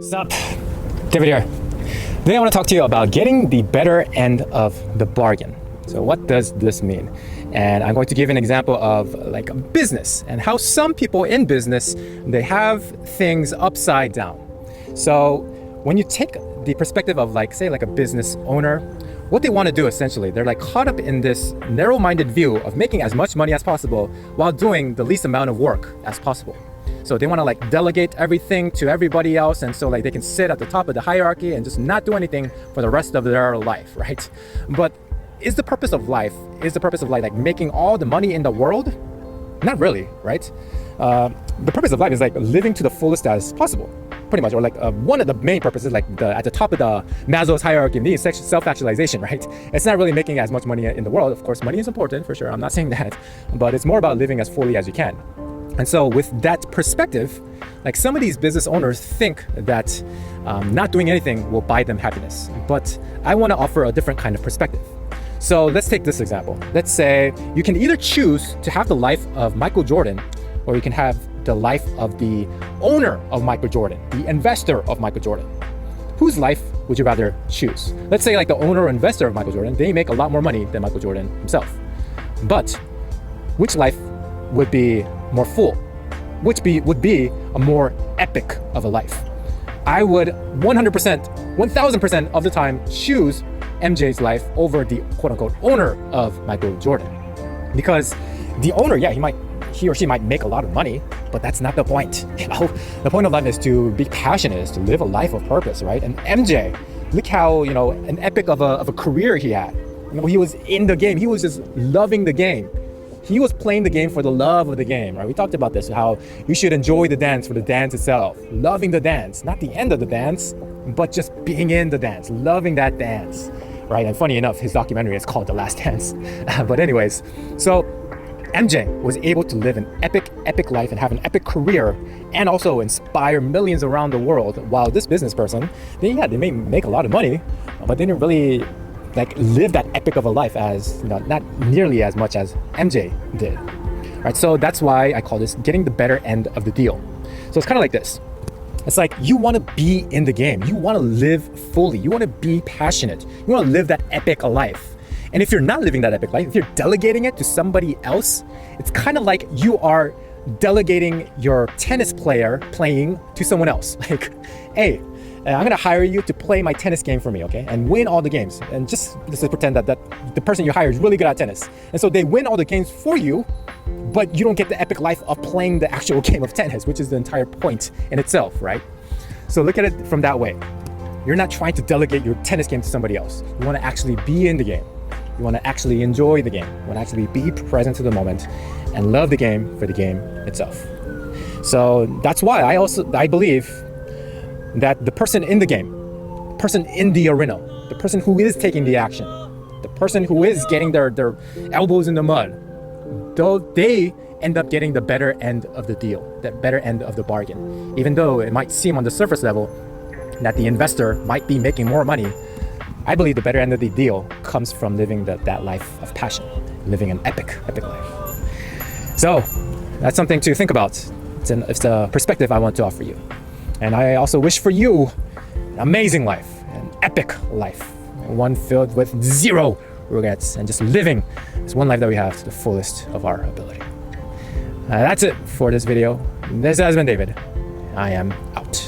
Sup, David here. Today I want to talk to you about getting the better end of the bargain. So what does this mean? And I'm going to give an example of like a business and how some people in business, they have things upside down. So when you take the perspective of like, say like a business owner, what they want to do essentially, they're like caught up in this narrow-minded view of making as much money as possible while doing the least amount of work as possible. So they want to like delegate everything to everybody else, and so like they can sit at the top of the hierarchy and just not do anything for the rest of their life, right? But is the purpose of life like making all the money in the world? Not really, right? The purpose of life is like living to the fullest as possible, pretty much. Or like one of the main purposes, like at the top of the Maslow's hierarchy of needs, self-actualization, right? It's not really making as much money in the world. Of course, money is important for sure. I'm not saying that, but it's more about living as fully as you can. And so with that perspective, like some of these business owners think that not doing anything will buy them happiness. But I want to offer a different kind of perspective. So let's take this example. Let's say you can either choose to have the life of Michael Jordan, or you can have the life of the owner of Michael Jordan, the investor of Michael Jordan. Whose life would you rather choose? Let's say like the owner or investor of Michael Jordan, they make a lot more money than Michael Jordan himself. But which life would be more full? Which would be a more epic of a life? I would 100%, 1000% of the time choose MJ's life over the quote-unquote owner of Michael Jordan. Because the owner, yeah, he or she might make a lot of money, but that's not the point. You know, the point of life is to be passionate, is to live a life of purpose, right? And MJ, look how, you know, an epic of a career he had. You know, he was in the game. He was just loving the game. He was playing the game for the love of the game, right? We talked about this, how you should enjoy the dance for the dance itself, loving the dance, not the end of the dance, but just being in the dance, loving that dance, right? And funny enough, his documentary is called The Last Dance. But anyways, so MJ was able to live an epic life and have an epic career and also inspire millions around the world, while this business person, they may make a lot of money, but they didn't really like live that epic of a life as, you know, not nearly as much as MJ did, right? So that's why I call this getting the better end of the deal. So it's kind of like this. It's like you want to be in the game. You want to live fully. You want to be passionate. You want to live that epic life. And if you're not living that epic life, if you're delegating it to somebody else, it's kind of like you are delegating your tennis player playing to someone else. Like, hey, I'm gonna hire you to play my tennis game for me, okay? And win all the games. And just pretend that the person you hire is really good at tennis. And so they win all the games for you, but you don't get the epic life of playing the actual game of tennis, which is the entire point in itself, right? So look at it from that way. You're not trying to delegate your tennis game to somebody else. You wanna actually be in the game. You wanna actually enjoy the game. You wanna actually be present to the moment and love the game for the game itself. So that's why I believe that the person in the game, person in the arena, the person who is taking the action, the person who is getting their elbows in the mud, though they end up getting the better end of the deal, the better end of the bargain. Even though it might seem on the surface level that the investor might be making more money, I believe the better end of the deal comes from living that life of passion, living an epic life. So that's something to think about. It's a perspective I want to offer you. And I also wish for you an amazing life, an epic life, one filled with zero regrets and just living this one life that we have to the fullest of our ability. That's it for this video. This has been David. I am out.